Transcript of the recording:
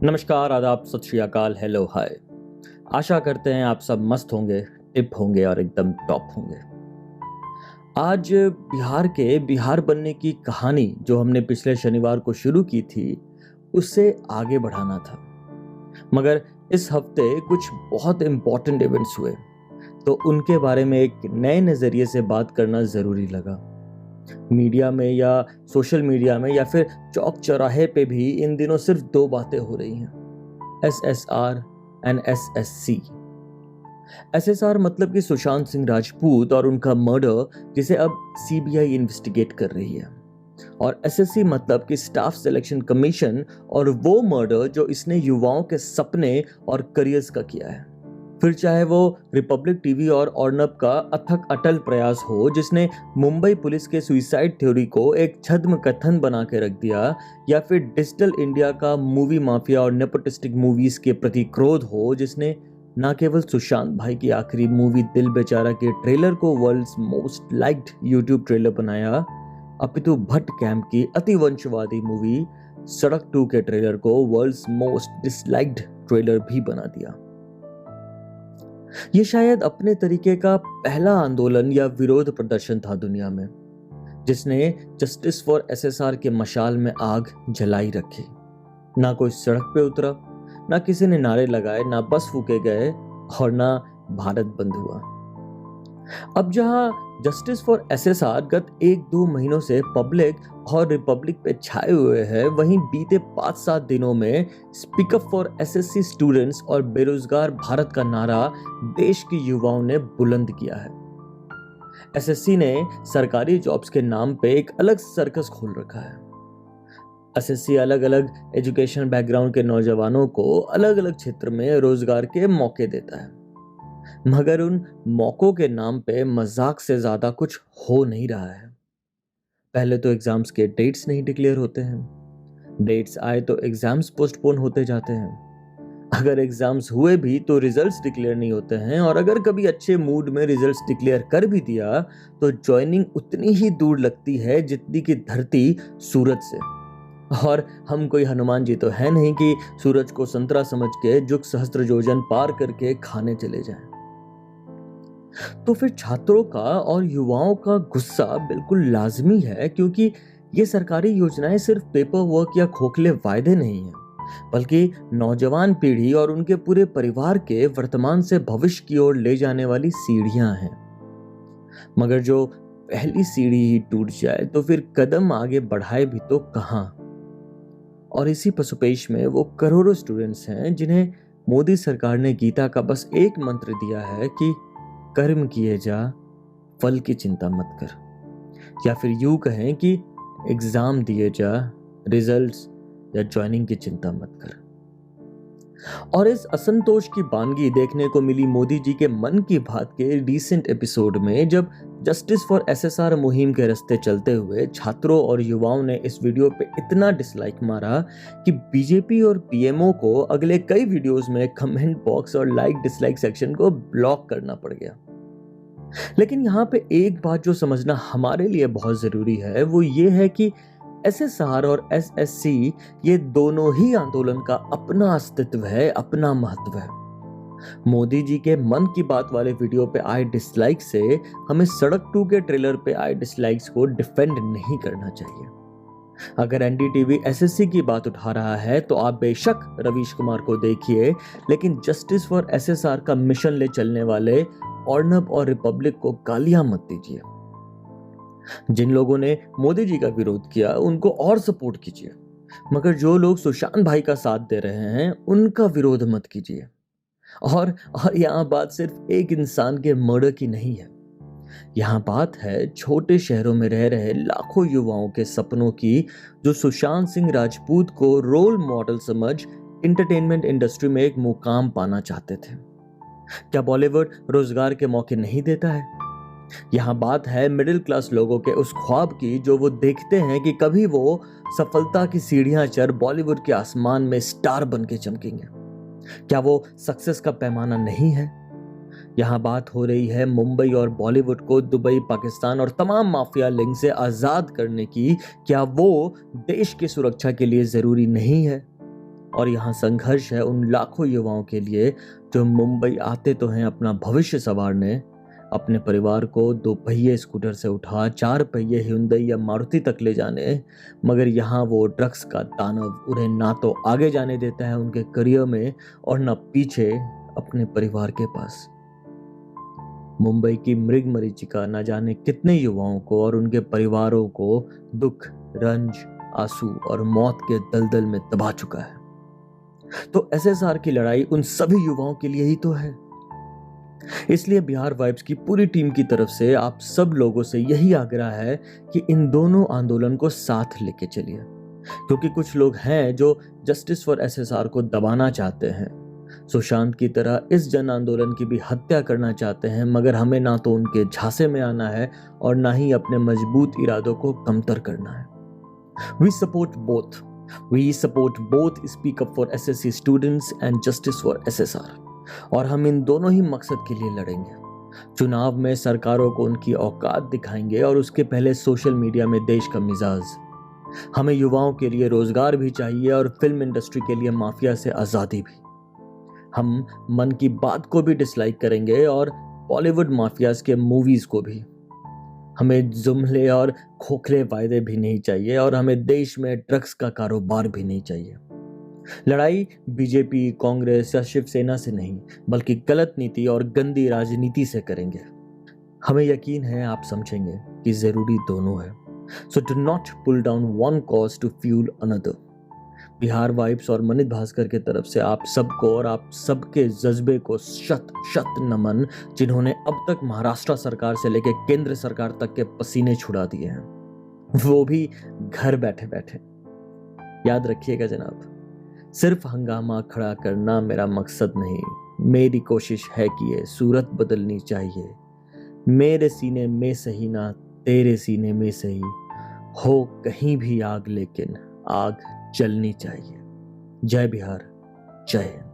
नमस्कार, आदाब, सत श्री अकाल, हेलो, हाय। आशा करते हैं आप सब मस्त होंगे, टिप होंगे और एकदम टॉप होंगे। आज बिहार के बिहार बनने की कहानी जो हमने पिछले शनिवार को शुरू की थी, उससे आगे बढ़ाना था। मगर इस हफ्ते कुछ बहुत इम्पोर्टेंट इवेंट्स हुए, तो उनके बारे में एक नए नज़रिए से बात करना ज़रूरी लगा। मीडिया में या सोशल मीडिया में या फिर चौक चौराहे पे भी इन दिनों सिर्फ दो बातें हो रही हैं, SSR एंड SSC। SSR मतलब कि सुशांत सिंह राजपूत और उनका मर्डर, जिसे अब CBI इन्वेस्टिगेट कर रही है। और SSC मतलब कि स्टाफ सिलेक्शन कमीशन, और वो मर्डर जो इसने युवाओं के सपने और करियर्स का किया है। फिर चाहे वो रिपब्लिक टीवी और अर्नब का अथक अटल प्रयास हो, जिसने मुंबई पुलिस के सुइसाइड थ्योरी को एक छद्म कथन बना के रख दिया, या फिर डिजिटल इंडिया का मूवी माफिया और नेपोटिस्टिक मूवीज के प्रति क्रोध हो, जिसने न केवल सुशांत भाई की आखिरी मूवी दिल बेचारा के ट्रेलर को world's most liked YouTube trailer बनाया, अपितु भट्ट कैंप की अतिवंशवादी मूवी सड़क 2 के ट्रेलर को वर्ल्ड्स मोस्ट डिसलाइक्ड ट्रेलर भी बना दिया। ये शायद अपने तरीके का पहला आंदोलन या विरोध प्रदर्शन था दुनिया में, जिसने जस्टिस फॉर SSR के मशाल में आग जलाई रखी। ना कोई सड़क पे उतरा, ना किसी ने नारे लगाए, ना बस फूके गए और ना भारत बंद हुआ। अब जहां जस्टिस फॉर SSR गत 1-2 महीनों से पब्लिक और रिपब्लिक पे छाए हुए हैं, वहीं बीते 5-7 दिनों में स्पीकअप फॉर SSC स्टूडेंट्स और बेरोजगार भारत का नारा देश के युवाओं ने बुलंद किया है। SSC ने सरकारी जॉब्स के नाम पे एक अलग सर्कस खोल रखा है। SSC अलग अलग एजुकेशन बैकग्राउंड के नौजवानों को अलग अलग क्षेत्र में रोजगार के मौके देता है, मगर उन मौकों के नाम पे मजाक से ज्यादा कुछ हो नहीं रहा है। पहले तो एग्जाम्स के डेट्स नहीं डिक्लेयर होते हैं, डेट्स आए तो एग्जाम्स पोस्टपोन होते जाते हैं। अगर एग्जाम्स हुए भी तो रिजल्ट्स डिक्लेयर नहीं होते हैं, और अगर कभी अच्छे मूड में रिजल्ट्स डिक्लेयर कर भी दिया तो ज्वाइनिंग उतनी ही दूर लगती है जितनी की धरती सूरज से। और हम कोई हनुमान जी तो है नहीं कि सूरज को संतरा समझ के जुग सहस्त्र योजन पार करके खाने चले जाएं। तो फिर छात्रों का और युवाओं का गुस्सा बिल्कुल लाजमी है, क्योंकि ये सरकारी योजनाएं सिर्फ पेपर वर्क या खोखले वायदे नहीं हैं, बल्कि नौजवान पीढ़ी और उनके पूरे परिवार के वर्तमान से भविष्य की ओर ले जाने वाली सीढ़ियां हैं। मगर जो पहली सीढ़ी ही टूट जाए तो फिर कदम आगे बढ़ाए भी तो कहां। और इसी पसुपेश में वो करोड़ों स्टूडेंट्स हैं जिन्हें मोदी सरकार ने गीता का बस एक मंत्र दिया है कि कर्म किए जा, फल की चिंता मत कर। या फिर यूं कहें कि एग्जाम दिए जा, रिजल्ट्स या ज्वाइनिंग की चिंता मत कर। और इस असंतोष की बानगी देखने को मिली मोदी जी के मन की बात के रिसेंट एपिसोड में, जब जस्टिस फॉर SSR मुहिम के रास्ते चलते हुए छात्रों और युवाओं ने इस वीडियो पे इतना डिसलाइक मारा कि बीजेपी और PMO को अगले कई वीडियोस में कमेंट बॉक्स और लाइक डिसलाइक सेक्शन को ब्लॉक करना पड़ गया। लेकिन यहाँ पे एक बात जो समझना हमारे लिए बहुत जरूरी है, वो ये है कि SSR और SSC ये दोनों ही आंदोलन का अपना अस्तित्व है, अपना महत्व है। मोदी जी के मन की बात वाले वीडियो पे आए डिसलाइक से हमें सड़क 2 के ट्रेलर पे आए डिसलाइक्स को डिफेंड नहीं करना चाहिए। अगर NDTV SSC की बात उठा रहा है तो आप बेशक रवीश कुमार को देखिए, लेकिन जस्टिस फॉर SSR का मिशन ले चलने वाले अर्नब और रिपब्लिक को गालियां मत दीजिए। जिन लोगों ने मोदी जी का विरोध किया उनको और सपोर्ट कीजिए, मगर जो लोग सुशांत भाई का साथ दे रहे हैं उनका विरोध मत कीजिए। और यहाँ बात सिर्फ एक इंसान के मर्डर की नहीं है, यहाँ बात है छोटे शहरों में रह रहे लाखों युवाओं के सपनों की, जो सुशांत सिंह राजपूत को रोल मॉडल समझ इंटरटेनमेंट इंडस्ट्री में एक मुकाम पाना चाहते थे। क्या बॉलीवुड रोजगार के मौके नहीं देता है? यहाँ बात है मिडिल क्लास लोगों के उस ख्वाब की जो वो देखते हैं कि कभी वो सफलता की सीढ़ियां चढ़ बॉलीवुड के आसमान में स्टार बन के चमकेंगे। क्या वो सक्सेस का पैमाना नहीं है? यहाँ बात हो रही है मुंबई और बॉलीवुड को दुबई, पाकिस्तान और तमाम माफिया लिंक से आजाद करने की। क्या वो देश की सुरक्षा के लिए जरूरी नहीं है? और यहाँ संघर्ष है उन लाखों युवाओं के लिए जो मुंबई आते तो हैं अपना भविष्य संवारने, अपने परिवार को 2 पहिए स्कूटर से उठा 4 पहिए hyundai या मारुति तक ले जाने, मगर यहाँ वो ड्रग्स का दानव उन्हें ना तो आगे जाने देता है उनके करियर में और ना पीछे अपने परिवार के पास। मुंबई की मृग मरीचिका न जाने कितने युवाओं को और उनके परिवारों को दुख, रंज, आंसू और मौत के दलदल में दबा चुका है। तो एसएसआर की लड़ाई उन सभी युवाओं के लिए ही तो है। इसलिए बिहार वाइब्स की पूरी टीम की तरफ से आप सब लोगों से यही आग्रह है कि इन दोनों आंदोलन को साथ लेके चलिए, क्योंकि कुछ लोग हैं जो जस्टिस फॉर एसएसआर को दबाना चाहते हैं, सुशांत की तरह इस जन आंदोलन की भी हत्या करना चाहते हैं, मगर हमें ना तो उनके झांसे में आना है और ना ही अपने मजबूत इरादों को कमतर करना है। We support both Speak Up for SSC students and Justice for SSR, और हम इन दोनों ही मकसद के लिए लड़ेंगे। चुनाव में सरकारों को उनकी औकात दिखाएंगे और उसके पहले सोशल मीडिया में देश का मिजाज। हमें युवाओं के लिए रोजगार भी चाहिए और फिल्म इंडस्ट्री के लिए माफिया से आजादी भी। हम मन की बात को भी डिसलाइक करेंगे और बॉलीवुड माफियाज के मूवीज को भी। हमें जुमले और खोखले वायदे भी नहीं चाहिए और हमें देश में ड्रग्स का कारोबार भी नहीं चाहिए। लड़ाई बीजेपी, कांग्रेस या शिवसेना से नहीं, बल्कि गलत नीति और गंदी राजनीति से करेंगे। हमें यकीन है आप समझेंगे कि जरूरी दोनों है। So do not pull down one cause to fuel another. Bihar vibes और मनित भास्कर के तरफ से आप सबको और आप सबके जज्बे को शत शत नमन, जिन्होंने अब तक महाराष्ट्र सरकार से लेकर केंद्र सरकार तक के पसीने छुड़ा दिए हैं, वो भी घर बैठे बैठे। याद रखिएगा जनाब, सिर्फ हंगामा खड़ा करना मेरा मकसद नहीं, मेरी कोशिश है कि ये सूरत बदलनी चाहिए। मेरे सीने में सही ना तेरे सीने में सही, हो कहीं भी आग लेकिन आग जलनी चाहिए। जय बिहार, जय हिंद।